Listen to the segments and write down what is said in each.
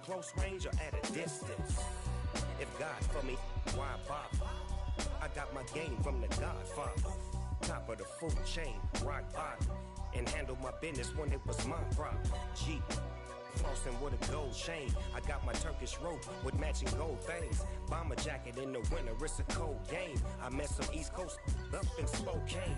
close range or at a distance? If God for me, why bother? I got my game from the Godfather. Top of the food chain, rock bottom. And handle my business when it was my problem. Jeep, flossing with a gold chain. I got my Turkish rope with matching gold things. Bomber jacket in the winter, it's a cold game. I met some East Coast up in Spokane.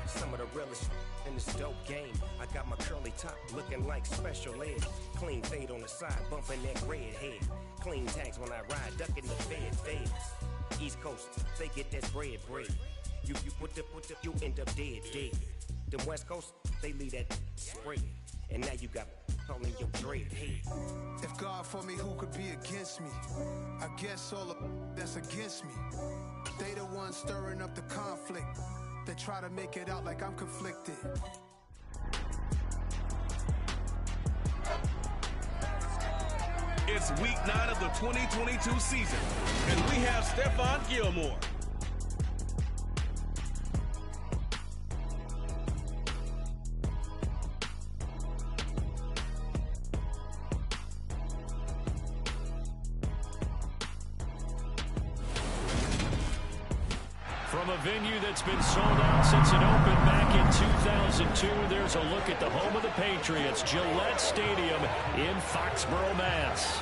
Some of the realest in this dope game. I got my curly top looking like special ed. Clean fade on the side, bumping that red head. Clean tags when I ride, ducking the feds. East Coast, they get that bread. You you end up dead. Them West Coast, they leave that spray. And now you got calling your dread head. If God for me, who could be against me? I guess all of that's against me. They the ones stirring up the conflict. They try to make it out like I'm conflicted. It's week 9 of the 2022 season, and we have Stephon Gilmore. From a venue that's been sold out since it opened back in 2002, there's a look at the home of the Patriots, Gillette Stadium in Foxborough, Mass.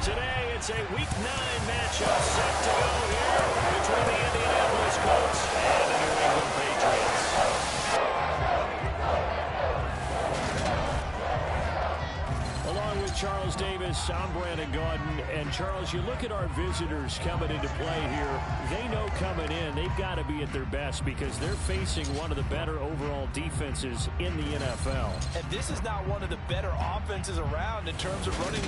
Today, it's a Week 9 matchup set to go here between the Indianapolis Colts and the New England Patriots. Along with Charles Davis, I'm Brandon Gaudin. And Charles, you look at our visitors coming into play here. They know coming in they've got to be at their best because they're facing one of the better overall defenses in the NFL. And this is not one of the better offenses around in terms of running.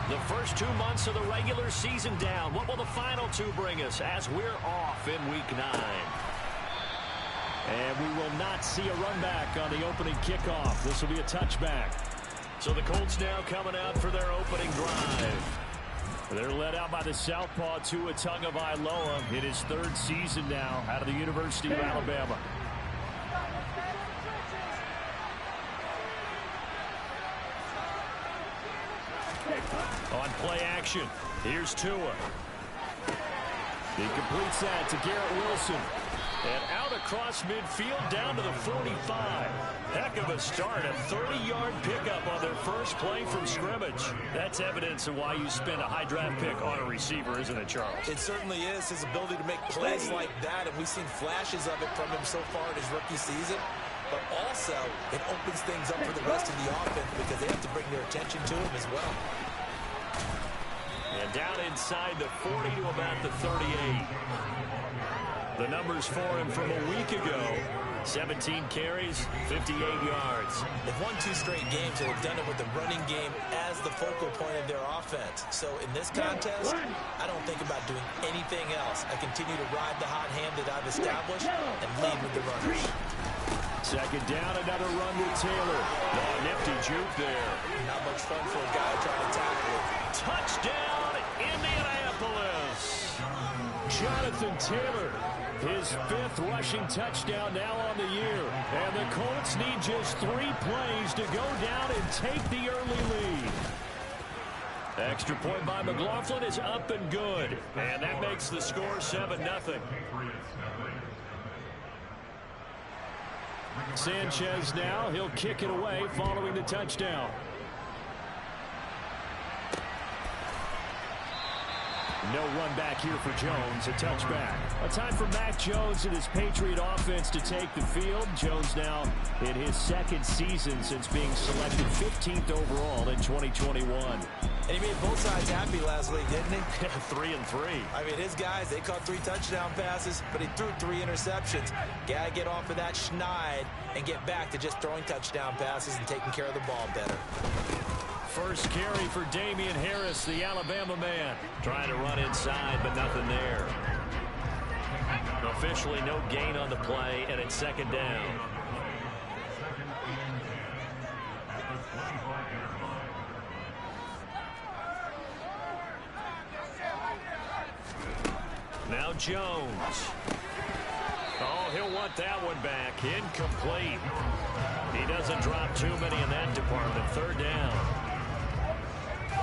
The first 2 months of the regular season down. What will the final 2 bring us as we're off in Week 9? And we will not see a run back on the opening kickoff. This will be a touchback. So the Colts now coming out for their opening drive. They're led out by the southpaw Tua Tagovailoa in his 3rd season now out of the University of Alabama. On play action, here's Tua. He completes that to Garrett Wilson. And out across midfield down to the 45. Heck of a start, a 30-yard pickup on their first play from scrimmage. That's evidence of why you spend a high draft pick on a receiver, isn't it, Charles? It certainly is, his ability to make plays like that, and we've seen flashes of it from him so far in his rookie season. But also, it opens things up for the rest of the offense because they have to bring their attention to him as well. And down inside the 40 to about the 38. The numbers for him from a week ago. 17 carries, 58 yards. They've won 2 straight games, and they've done it with the running game as the focal point of their offense. So in this contest, I don't think about doing anything else. I continue to ride the hot hand that I've established and lead with the runners. Second down, another run with Taylor. Oh, nifty juke there. Not much fun for a guy trying to tackle it. Touchdown, Indianapolis. Jonathan Taylor, his 5th rushing touchdown now on the year. And the Colts need just 3 plays to go down and take the early lead. Extra point by McLaughlin is up and good. And that makes the score 7-0. Sanchez now, he'll kick it away following the touchdown. No run back here for Jones, a touchback. A time for Mac Jones and his Patriot offense to take the field. Jones now in his 2nd season since being selected 15th overall in 2021. And he made both sides happy last week, didn't he? 3-3. I mean, his guys, they caught 3 touchdown passes, but he threw 3 interceptions. Got to get off of that schneid and get back to just throwing touchdown passes and taking care of the ball better. First carry for Damian Harris, the Alabama man. Trying to run inside, but nothing there. Officially no gain on the play, and it's 2nd down. Now Jones. Oh, he'll want that one back. Incomplete. He doesn't drop too many in that department. Third down.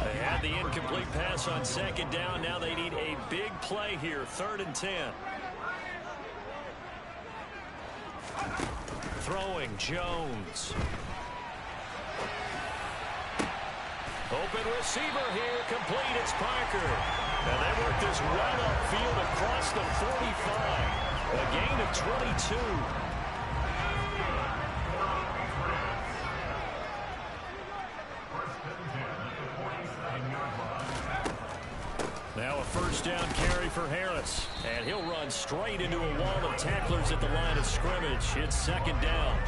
They had the incomplete pass on second down. Now they need a big play here. 3rd and 10. Throwing Jones. Open receiver here. Complete. It's Parker. And they work this well upfield across the 45. A gain of 22. Now a first down carry for Harris. And he'll run straight into a wall of tacklers at the line of scrimmage. It's 2nd down.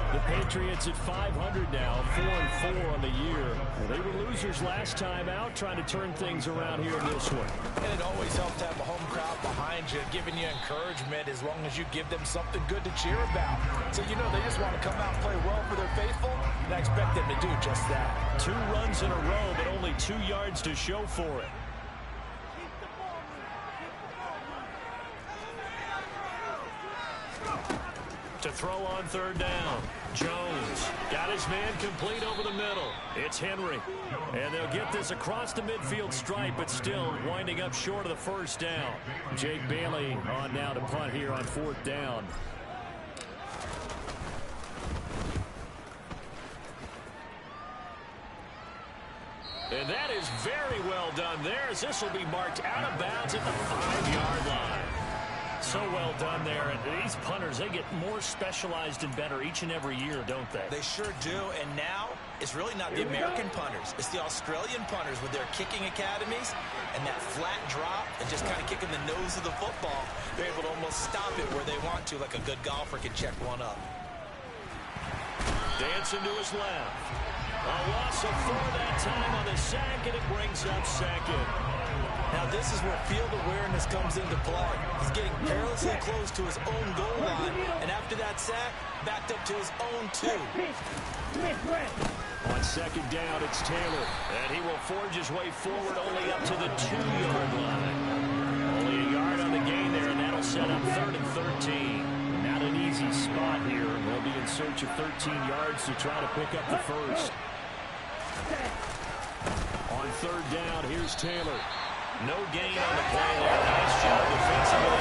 The Patriots at 500 now, 4-4 on the year. Well, they were losers last time out, trying to turn things around here in this one. And it always helps to have a home crowd behind you, giving you encouragement as long as you give them something good to cheer about. So, you know, they just want to come out and play well for their faithful, and I expect them to do just that. 2 runs in a row, but only 2 yards to show for it. To throw on 3rd down. Jones got his man complete over the middle. It's Henry. And they'll get this across the midfield stripe, but still winding up short of the first down. Jake Bailey on now to punt here on 4th down. And that is very well done there, as this will be marked out of bounds at the 5-yard line. So well done there. And these punters, they get more specialized and better each and every year, don't they? They sure do. And now it's really not the American punters. It's the Australian punters with their kicking academies and that flat drop and just kind of kicking the nose of the football. They're able to almost stop it where they want to, like a good golfer can check one up. Dancing to his left. A loss of 4 that time on the sack, and it brings up 2nd. Now this is where field awareness comes into play. He's getting perilously close to his own goal line, and after that sack, backed up to his own 2. On 2nd down, it's Taylor, and he will forge his way forward only up to the 2-yard line. Only a yard on the gain there, and that'll set up 3rd and 13. Not an easy spot here. They'll be in search of 13 yards to try to pick up the first. On 3rd down, here's Taylor. No gain on the play there. Nice job defensively.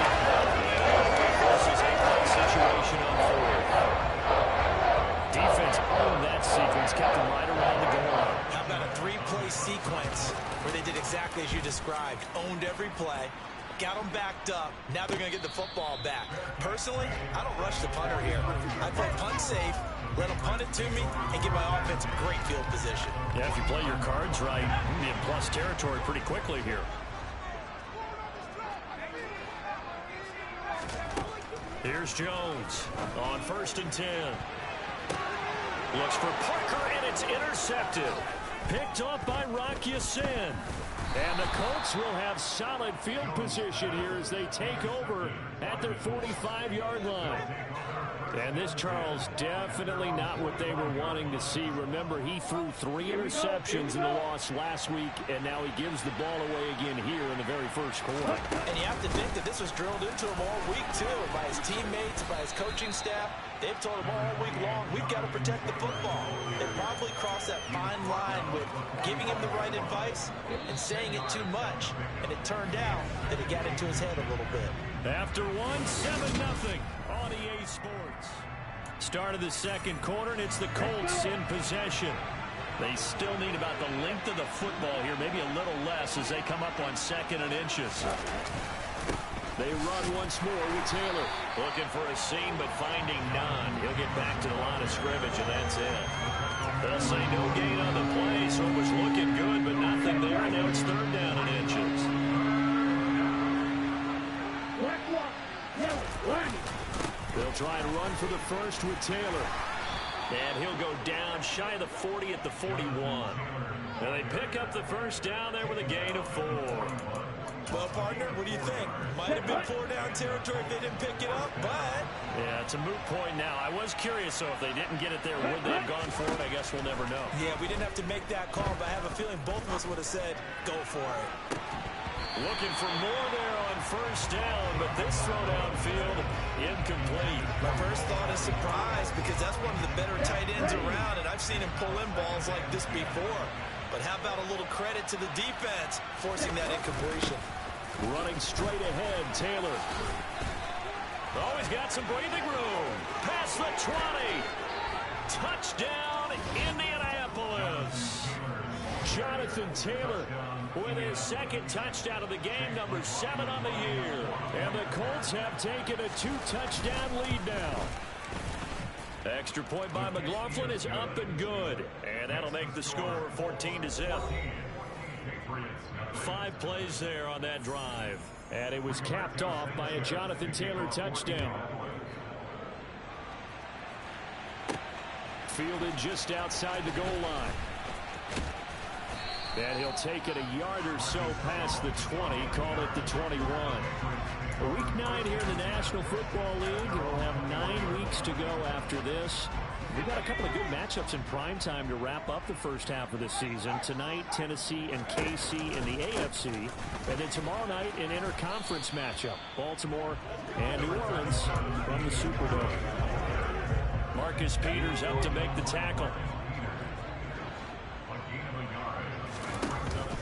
This is a play situation on 4th. Defense owned that sequence, kept them right around the goal line. How about a 3-play sequence where they did exactly as you described? Owned every play, got them backed up. Now they're going to get the football back. Personally, I don't rush the punter here. I play punt safe, let them punt it to me, and give my offense great field position. Yeah, if you play your cards right, you can be in plus territory pretty quickly here. Here's Jones on 1st and 10. Looks for Parker, and it's intercepted. Picked off by Rock Ya-Sin. And the Colts will have solid field position here as they take over at their 45-yard line. And this, Charles, definitely not what they were wanting to see. Remember, he threw 3 interceptions in the loss last week, and now he gives the ball away again here in the very first quarter. And you have to think that this was drilled into him all week, too, by his teammates, by his coaching staff. They've told him all week long, we've got to protect the football. They probably crossed that fine line with giving him the right advice and saying it too much. And it turned out that it got into his head a little bit. After 7-0 on EA Sports. Start of the second quarter, and it's the Colts in possession. They still need about the length of the football here, maybe a little less as they come up on 2nd and inches. They run once more with Taylor. Looking for a seam, but finding none. He'll get back to the line of scrimmage, and that's it. They'll say no gain on the play, so it was looking good, but nothing there, and now it's 3rd down and inches. They'll try and run for the first with Taylor. And he'll go down shy of the 40 at the 41. And they pick up the first down there with a gain of 4. Well, partner, what do you think? Might have been 4-down territory if they didn't pick it up, but... Yeah, it's a moot point now. I was curious, though, if they didn't get it there, would they have gone for it? I guess we'll never know. Yeah, we didn't have to make that call, but I have a feeling both of us would have said, go for it. Looking for more there on first down, but this throw downfield incomplete. My first thought is surprise because that's one of the better tight ends around, and I've seen him pull in balls like this before. But how about a little credit to the defense forcing that incompletion? Running straight ahead, Taylor. Oh, he's got some breathing room. Past the 20. Touchdown, Indianapolis. Jonathan Taylor with his second touchdown of the game, number 7 on the year. And the Colts have taken a 2-touchdown lead now. Extra point by McLaughlin is up and good. And that'll make the score 14-0. 5 plays there on that drive. And it was capped off by a Jonathan Taylor touchdown. Fielded just outside the goal line. And he'll take it a yard or so past the 20, call it the 21. Week 9 here in the National Football League. We'll have 9 weeks to go after this. We've got a couple of good matchups in prime time to wrap up the first half of the season. Tonight, Tennessee and KC in the AFC. And then tomorrow night, an interconference matchup. Baltimore and New Orleans from the Superdome. Marcus Peters up to make the tackle.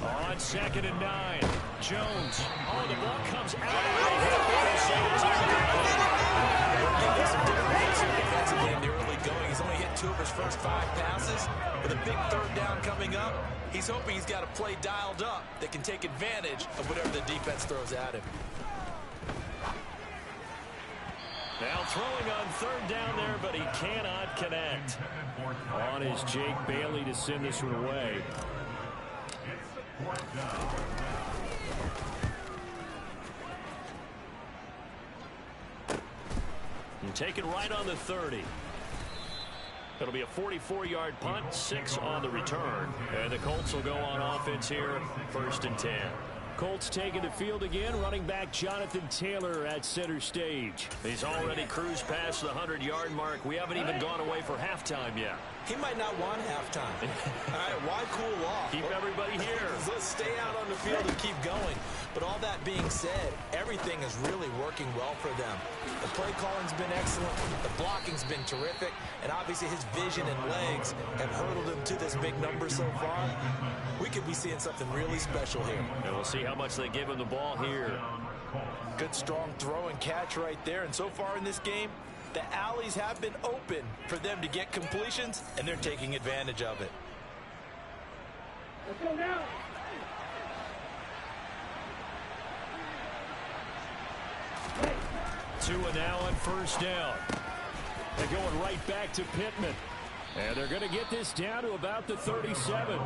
On 2nd and 9. Jones. Oh, the ball comes out. The early going. He's only hit 2 of his first 5 passes. With a big 3rd down coming up, he's hoping he's got a play dialed up that can take advantage of whatever the defense throws at him. Now throwing on 3rd down there, but he cannot connect. On is Jake Bailey to send this one away. And taken right on the 30. It'll be a 44-yard punt, 6 on the return. And the Colts will go on offense here, 1st and 10. Colts taking the field again. Running back Jonathan Taylor at center stage. He's already cruised past the 100-yard mark. We haven't even gone away for halftime yet. He might not want halftime. All right, why cool off? Keep everybody here. Let's stay out on the field and keep going. But all that being said, everything is really working well for them. The play calling's been excellent. The blocking's been terrific. And obviously his vision and legs have hurdled him to this big number so far. We could be seeing something really special here. And we'll see how much they give him the ball here. Good strong throw and catch right there. And so far in this game, the alleys have been open for them to get completions, and they're taking advantage of it. Let's go now. Tua now on 1st down. They're going right back to Pittman. And they're going to get this down to about the 37.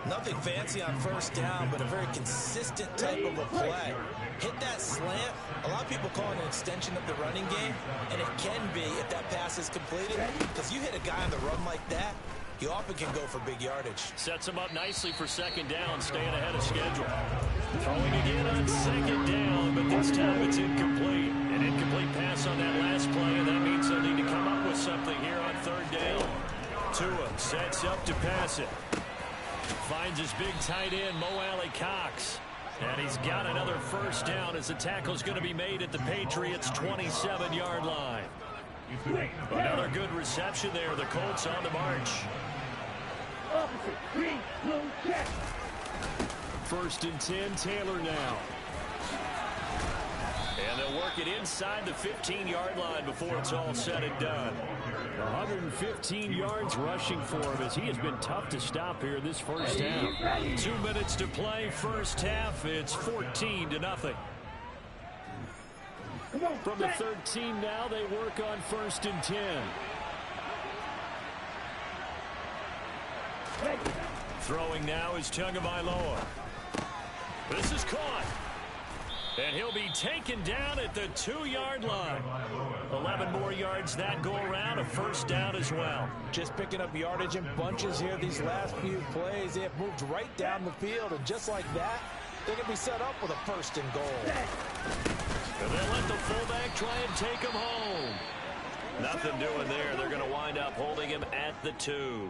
Nothing fancy on 1st down, but a very consistent type of a play. Hit that slant. A lot of people call it an extension of the running game, and it can be if that pass is completed, because you hit a guy on the run like that, you often can go for big yardage. Sets him up nicely for 2nd down, staying ahead of schedule. Throwing again on 2nd down, but this time it's incomplete. An incomplete pass on that last play, and that means they'll need to come up with something here on 3rd down. Tua sets up to pass it. Finds his big tight end, Mo Alley Cox. And he's got another 1st down as the tackle's going to be made at the Patriots' 27-yard line. Another good reception there. The Colts on the march. Opposite. Green, blue, check. 1st and 10, Taylor now. And they'll work it inside the 15-yard line before it's all said and done. 115 yards rushing for him as he has been tough to stop here this first half. 2 minutes to play, first half. It's 14-0. From the 13 now, they work on 1st and 10. Throwing now is Tagovailoa. This is caught. And he'll be taken down at the 2-yard line. 11 more yards that go around, a 1st down as well. Just picking up yardage in bunches here these last few plays. They have moved right down the field, and just like that, they can be set up with a 1st and goal. And they'll let the fullback try and take him home. Nothing doing there. They're going to wind up holding him at the 2.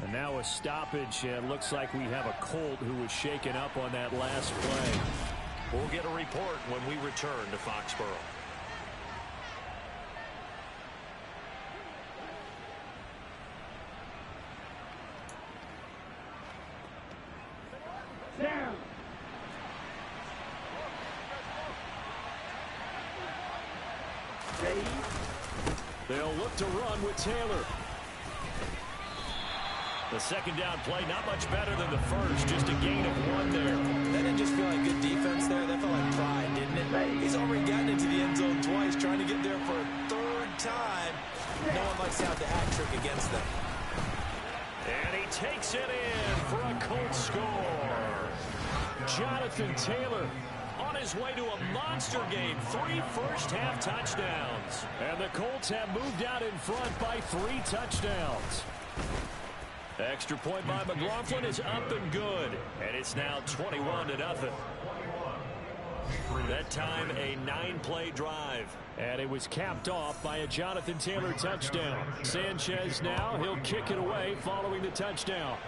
And now a stoppage. It looks like we have a Colt who was shaken up on that last play. We'll get a report when we return to Foxborough. Down. They'll look to run with Taylor. The second down play, not much better than the first, just a gain of 1 there. That didn't just feel like good defense there. That felt like pride, didn't it? He's already gotten into the end zone twice, trying to get there for a 3rd time. No one likes to have the hat trick against them. And he takes it in for a Colts score. Jonathan Taylor on his way to a monster game. 3 first-half touchdowns. And the Colts have moved out in front by 3 touchdowns. Extra point by McLaughlin is up and good. And it's now 21-0. That time a 9-play drive. And it was capped off by a Jonathan Taylor touchdown. Sanchez now, he'll kick it away following the touchdown.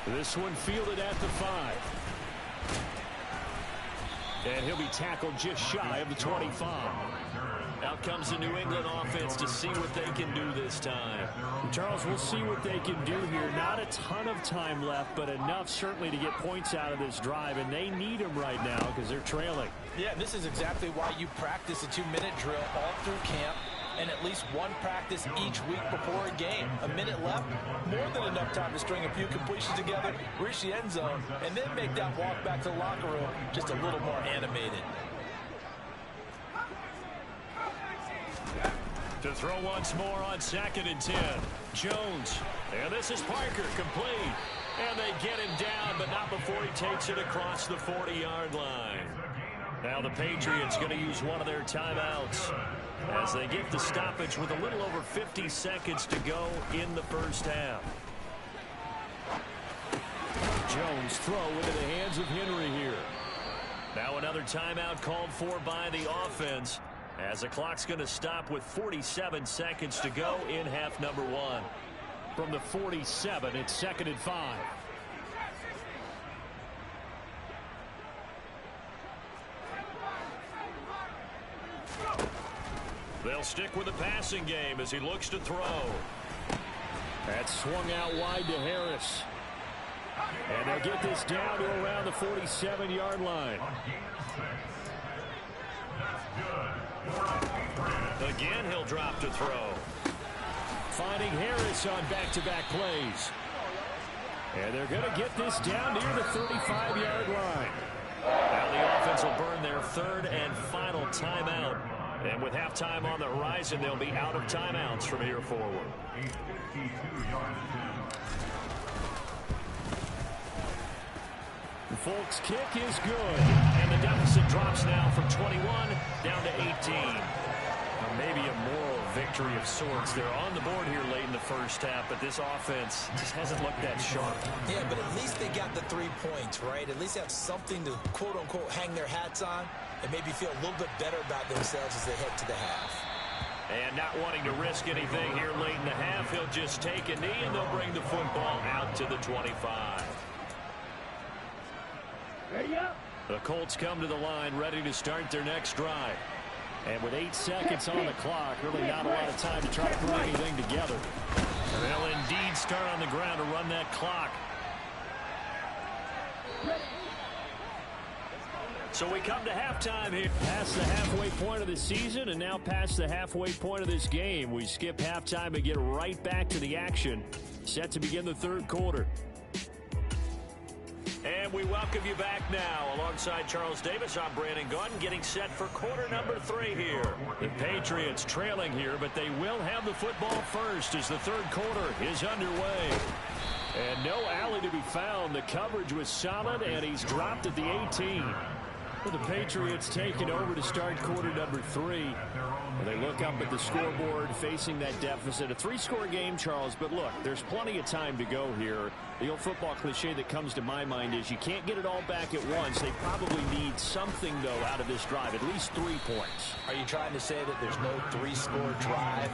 This one fielded at the 5. And he'll be tackled just shy of the 25. Out comes the New England offense to see what they can do this time. Charles, we'll see what they can do here. Not a ton of time left, but enough certainly to get points out of this drive, and they need them right now because they're trailing. Yeah, this is exactly why you practice a 2-minute drill all through camp and at least one practice each week before a game. A minute left, more than enough time to string a few completions together, reach the end zone, and then make that walk back to the locker room just a little more animated. To throw once more on 2nd and 10. Jones. And this is Parker, complete. And they get him down, but not before he takes it across the 40-yard line. Now the Patriots going to use one of their timeouts as they get the stoppage with a little over 50 seconds to go in the first half. Jones throw into the hands of Henry here. Now another timeout called for by the offense, as the clock's going to stop with 47 seconds to go in half number 1. From the 47, it's 2nd and 5. They'll stick with the passing game as he looks to throw. That's swung out wide to Harris. And they'll get this down to around the 47-yard line. Again, he'll drop to throw. Finding Harris on back-to-back plays. And they're going to get this down near the 35-yard line. Now the offense will burn their 3rd and final timeout. And with halftime on the horizon, they'll be out of timeouts from here forward. The Folks kick is good. And the deficit drops now from 21 down to 18. Maybe a moral victory of sorts. They're on the board here late in the first half, but this offense just hasn't looked that sharp. Yeah, but at least they got the 3 points, right? At least have something to, quote-unquote, hang their hats on and maybe feel a little bit better about themselves as they head to the half. And not wanting to risk anything here late in the half, he'll just take a knee, and they'll bring the football out to the 25. Ready up. The Colts come to the line ready to start their next drive. And with 8 seconds on the clock, really not a lot of time to try to put anything together. And they'll indeed start on the ground to run that clock. So we come to halftime here. Past the halfway point of the season and now past the halfway point of this game. We skip halftime and get right back to the action. Set to begin the 3rd quarter. And we welcome you back now. Alongside Charles Davis, I'm Brandon Gunn, getting set for quarter number 3 here. The Patriots trailing here, but they will have the football first as the 3rd quarter is underway. And no alley to be found. The coverage was solid, and he's dropped at the 18. The Patriots taking over to start quarter number 3. They look up at the scoreboard facing that deficit. A 3-score game, Charles, but look, there's plenty of time to go here. The old football cliche that comes to my mind is you can't get it all back at once. They probably need something, though, out of this drive, at least 3 points. Are you trying to say that there's no 3-score drive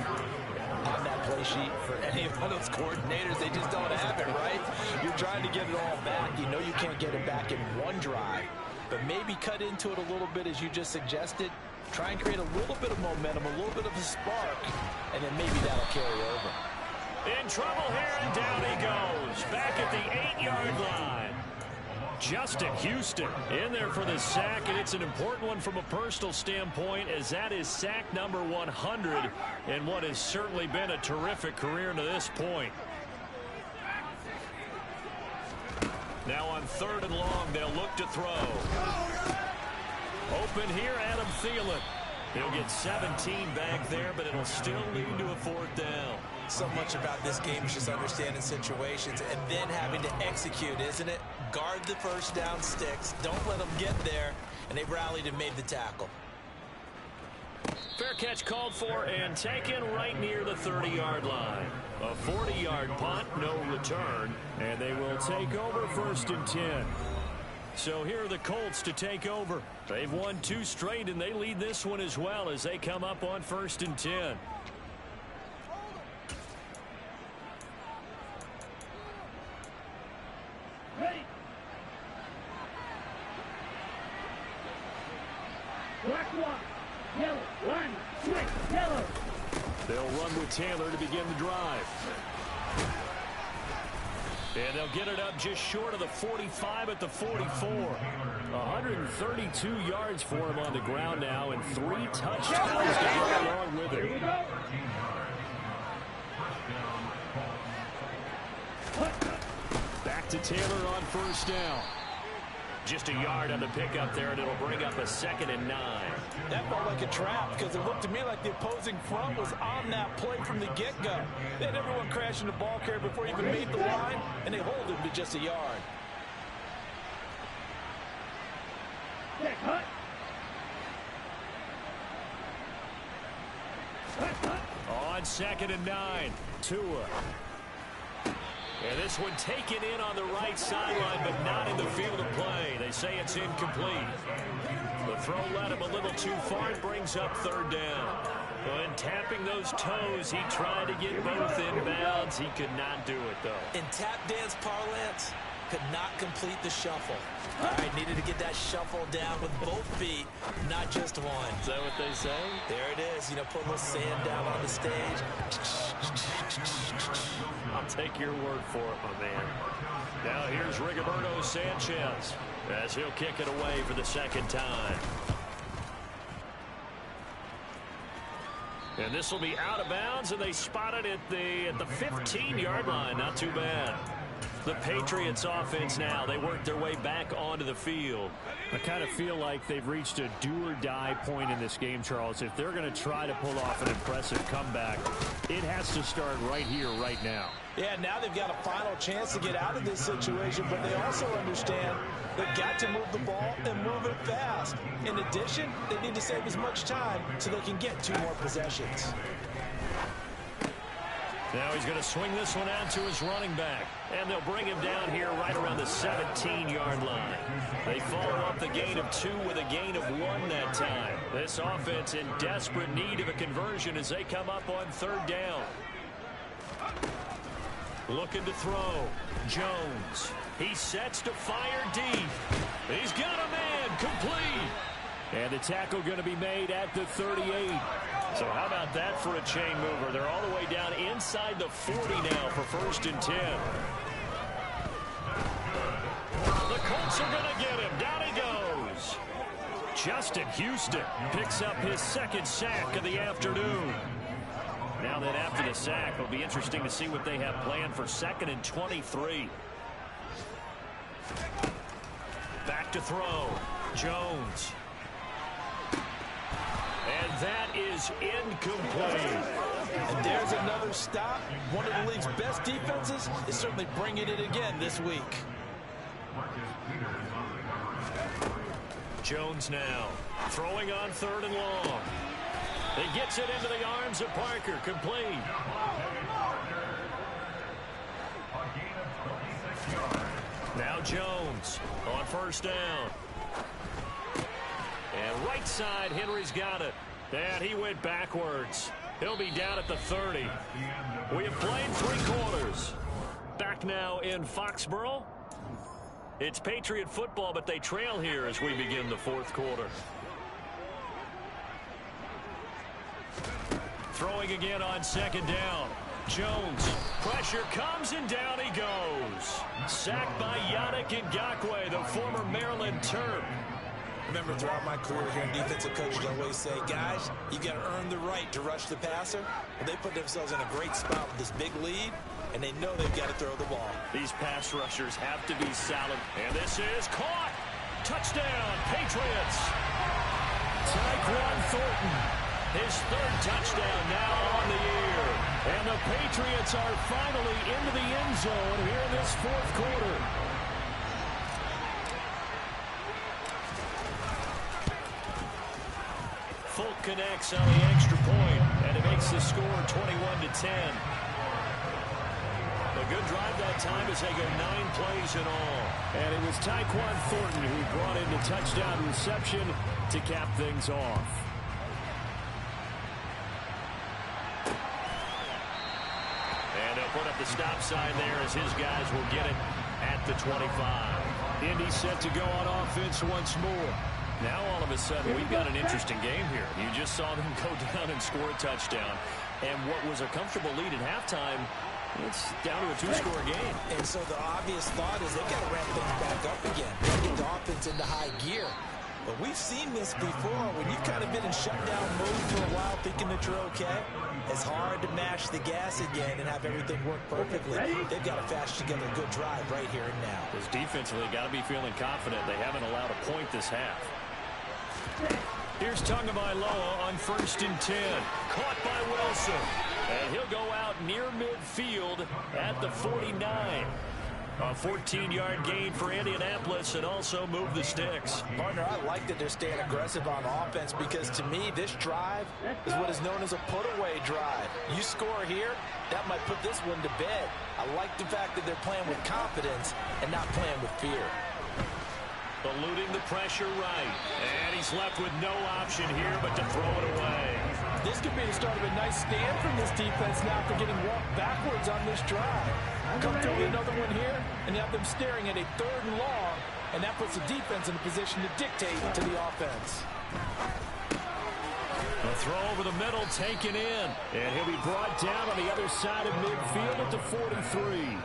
on that play sheet for any of those coordinators? They just don't have it, right? You're trying to get it all back. You know you can't get it back in one drive. but maybe cut into it a little bit as you just suggested. Try and create a little bit of momentum, a little bit of a spark, and then maybe that'll carry over. In trouble here, and down he goes. Back at the 8-yard line. Justin Houston in there for the sack, and it's an important one from a personal standpoint, as that is sack number 100 in what has certainly been a terrific career to this point. Now on 3rd and long, they'll look to throw. Open here, Adam Thielen. He'll get 17 back there, but it'll still lead to a 4th down. So much about this game is just understanding situations and then having to execute, isn't it? Guard the first down sticks. Don't let them get there. And they rallied and made the tackle. Fair catch called for and taken right near the 30-yard line. A 40-yard punt, no return. And they will take over 1st and 10. So here are the Colts to take over. They've won 2 straight, and they lead this one as well as they come up on 1st and 10. Ready. Black one. Yellow. Line. Switch. Yellow. They'll run with Taylor to begin the drive. And they'll get it up just short of the 45 at the 44. 132 yards for him on the ground now, and 3 touchdowns to go along with it. Back to Taylor on 1st down. Just a yard on the pickup there, and it'll bring up a 2nd and 9. That felt like a trap because it looked to me like the opposing front was on that play from the get-go. They had everyone crashing the ball carrier before he even made the line, and they hold him to just a yard. On 2nd and 9, Tua. And this one taken in on the right sideline, but not in the field of play. They say it's incomplete. The throw led him a little too far. It brings up 3rd down. When tapping those toes, he tried to get both inbounds. He could not do it, though. In tap dance parlance, could not complete the shuffle. All right, needed to get that shuffle down with both feet, not just one. Is that what they say? There it is. You know, put a little sand down on the stage. I'll take your word for it, my man. Now here's Rigoberto Sanchez as he'll kick it away for the 2nd time. And this will be out of bounds, and they spot it at the 15-yard line. Not too bad. The Patriots offense now, they work their way back onto the field. I kind of feel like they've reached a do-or-die point in this game, Charles. If they're going to try to pull off an impressive comeback, it has to start right here, right now. Yeah, now they've got a final chance to get out of this situation, but they also understand they've got to move the ball and move it fast. In addition, they need to save as much time so they can get 2 more possessions. Now he's going to swing this one out to his running back. And they'll bring him down here right around the 17-yard line. They follow up the gain of 2 with a gain of 1 that time. This offense in desperate need of a conversion as they come up on 3rd down. Looking to throw. Jones. He sets to fire deep. He's got a man. Complete. And the tackle going to be made at the 38. So how about that for a chain mover? They're all the way down inside the 40 now for 1st and 10. The Colts are going to get him. Down he goes. Justin Houston picks up his 2nd sack of the afternoon. Now then, after the sack, it'll be interesting to see what they have planned for 2nd and 23. Back to throw. Jones. And that is incomplete. And there's another stop. One of the league's best defenses is certainly bringing it again this week. Jones now throwing on 3rd and long. He gets it into the arms of Parker. Complete. Now Jones on 1st down. And right side, Henry's got it. And he went backwards. He'll be down at the 30. We have played 3 quarters. Back now in Foxborough. It's Patriot football, but they trail here as we begin the fourth quarter. Throwing again on second down. Jones. Pressure comes and down he goes. Sacked by Yannick Ngakoue, the former Maryland Terp. Remember, throughout my career here in defensive coaches, I always say, guys, you got to earn the right to rush the passer. Well, they put themselves in a great spot with this big lead, and they know they've got to throw the ball. These pass rushers have to be solid. And this is caught. Touchdown, Patriots. Tyquan Thornton, his third touchdown now on the year. And the Patriots are finally into the end zone here in this fourth quarter. Folk connects on the extra point, and it makes the score 21-10. A good drive that time as they go 9 plays in all. And it was Tyquan Thornton who brought in the touchdown reception to cap things off. And they'll put up the stop sign there as his guys will get it at the 25. Indy set to go on offense once more. Now all of a sudden we've got an interesting game here. You just saw them go down and score a touchdown. And what was a comfortable lead at halftime, it's down to a 2-score game. And so the obvious thought is they've got to ramp things back up again. They've got to get the offense into high gear. But we've seen this before when you've kind of been in shutdown mode for a while thinking that you're okay. It's hard to mash the gas again and have everything work perfectly. They've got to fast together a good drive right here and now. Because defensively, got to be feeling confident. They haven't allowed a point this half. Here's Tagovailoa on 1st and 10. Caught by Wilson. And he'll go out near midfield at the 49. A 14-yard gain for Indianapolis and also move the sticks. Partner, I like that they're staying aggressive on offense because to me this drive is what is known as a put-away drive. You score here, that might put this one to bed. I like the fact that they're playing with confidence and not playing with fear. Eluding the pressure right. And he's left with no option here but to throw it away. This could be the start of a nice stand from this defense now for getting walked backwards on this drive. Come through with another one here, and you have them staring at a 3rd and long, and that puts the defense in a position to dictate to the offense. A throw over the middle taken in, and he'll be brought down on the other side of midfield at the 43.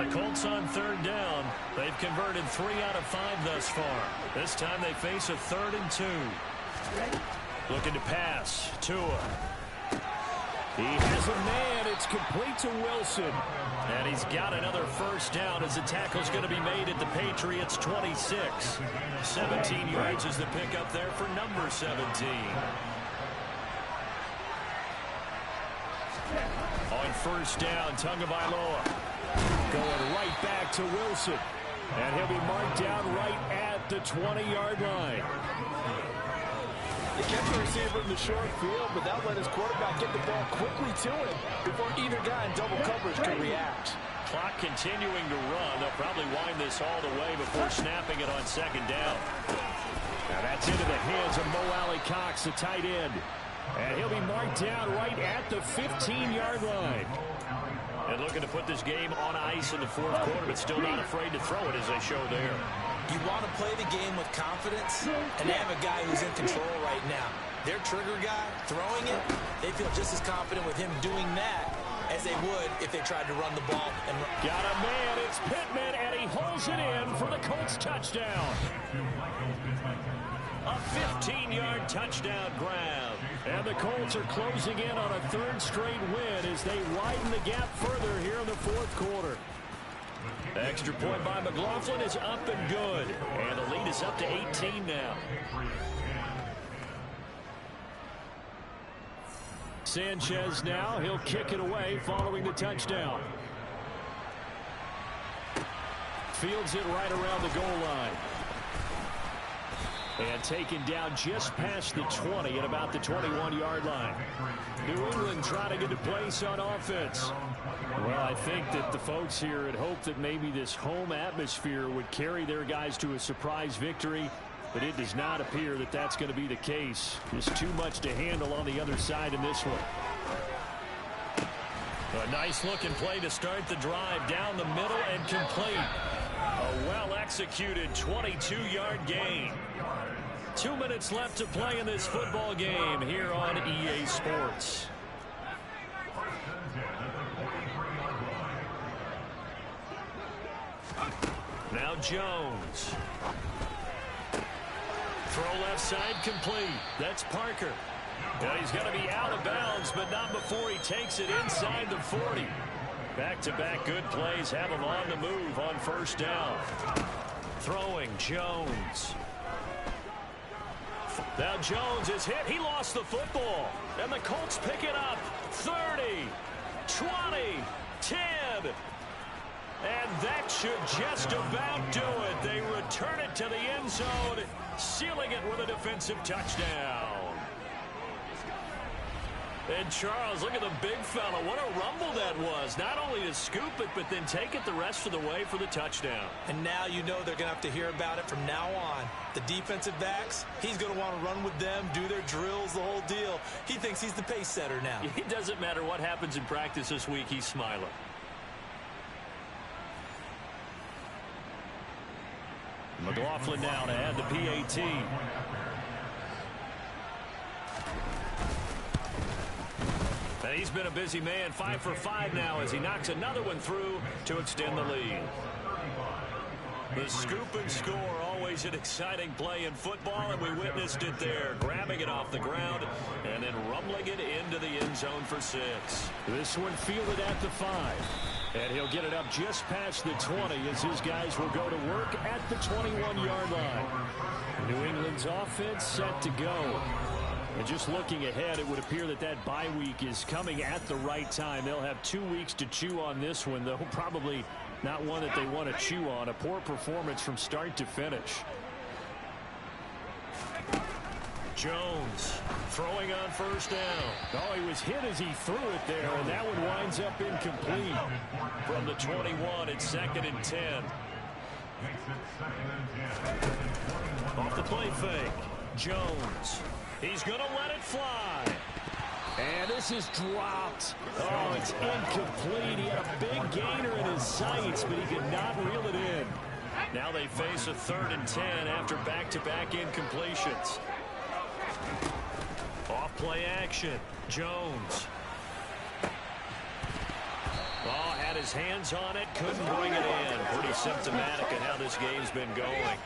The Colts on 3rd down. They've converted 3 out of 5 thus far. This time they face a 3rd and 2. Looking to pass. Tua. He has a man. It's complete to Wilson. And he's got another first down as the tackle's going to be made at the Patriots' 26. 17 yards is the pickup there for number 17. On 1st down, Tagovailoa going right back to Wilson. And he'll be marked down right at the 20-yard line. They kept the receiver in the short field, but that let his quarterback get the ball quickly to him before either guy in double coverage could react. Clock continuing to run. They'll probably wind this all the way before snapping it on 2nd down. Now that's into the hands of Mo Alley-Cox, the tight end. And he'll be marked down right at the 15-yard line. And looking to put this game on ice in the 4th quarter, but still not afraid to throw it as they show there. You want to play the game with confidence, and they have a guy who's in control right now. Their trigger guy throwing it, they feel just as confident with him doing that as they would if they tried to run the ball. Got a man, it's Pittman, and he holds it in for the Colts touchdown. A 15-yard touchdown grab. And the Colts are closing in on a 3rd straight win as they widen the gap further here in the 4th quarter. Extra point by McLaughlin is up and good. And the lead is up to 18 now. Sanchez now, he'll kick it away following the touchdown. Fields it right around the goal line. And taken down just past the 20 at about the 21-yard line. New England trying to get a place on offense. Well, I think that the folks here had hoped that maybe this home atmosphere would carry their guys to a surprise victory. but it does not appear that that's going to be the case. Just too much to handle on the other side in this one. A nice-looking play to start the drive down the middle and complete. A well-executed 22-yard gain. 2 minutes left to play in this football game here on EA Sports. Now Jones. Throw left side complete. That's Parker. Well, he's going to be out of bounds, but not before he takes it inside the 40. Back-to-back good plays have him on the move on first down. Throwing Jones. Now Jones is hit. He lost the football. And the Colts pick it up. 30, 20, 10. And that should just about do it. They return it to the end zone, sealing it with a defensive touchdown. And Charles, look at the big fella. What a rumble that was. Not only to scoop it, but then take it the rest of the way for the touchdown. And now you know they're going to have to hear about it from now on. The defensive backs, he's going to want to run with them, do their drills, the whole deal. He thinks he's the pace setter now. It doesn't matter what happens in practice this week. He's smiling. McLaughlin now to add the PAT. And he's been a busy man, 5 for 5 now as he knocks another one through to extend the lead. The scoop and score, always an exciting play in football, and we witnessed it there, grabbing it off the ground and then rumbling it into the end zone for 6. This one fielded at the 5. And he'll get it up just past the 20 as his guys will go to work at the 21-yard line. New England's offense set to go. And just looking ahead, it would appear that that bye week is coming at the right time. They'll have 2 weeks to chew on this one, though probably not one that they want to chew on. A poor performance from start to finish. Jones throwing on first down. Oh, he was hit as he threw it there, and that one winds up incomplete. From the 21, it's 2nd and 10. Off the play fake. Jones. He's going to let it fly. And this is dropped. Oh, it's incomplete. He had a big gainer in his sights, but he could not reel it in. Now they face a 3rd and 10 after back-to-back incompletions. Off play action. Jones. Oh, had his hands on it. Couldn't bring it in. Pretty symptomatic of how this game's been going.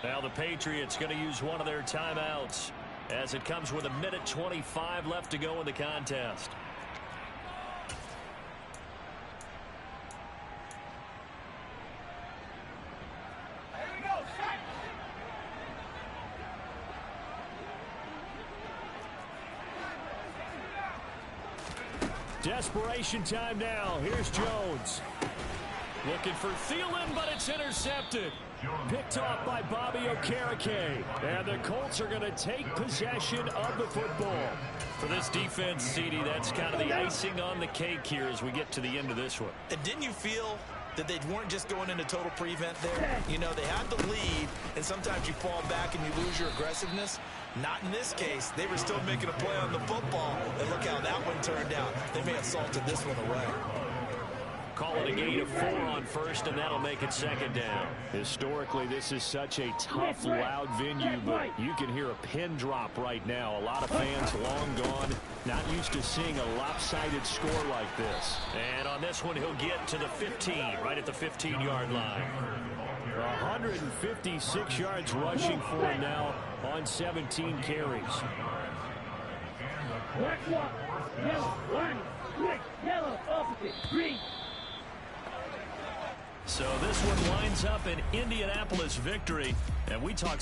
Now the Patriots going to use one of their timeouts as it comes with 1:25 left to go in the contest. Desperation time now. Here's Jones. Looking for Thielen, but it's intercepted. Picked off by Bobby Okereke. And the Colts are going to take possession of the football. For this defense, CD, that's kind of the icing on the cake here as we get to the end of this one. And didn't you feel that they weren't just going into total prevent there? You know, they had the lead, and sometimes you fall back and you lose your aggressiveness. Not in this case. They were still making a play on the football, and look how that one turned out. They may have salted this one away. Call it a gain of 4 on first, and that'll make it 2nd down. Historically, this is such a tough, loud venue, but you can hear a pin drop right now. A lot of fans long gone, not used to seeing a lopsided score like this. And on this one, he'll get to the 15, right at the 15-yard line. 156 yards rushing for him now on 17 carries. Black one, yellow, line, red, yellow, opposite, green. So this one winds up an Indianapolis victory, and we talk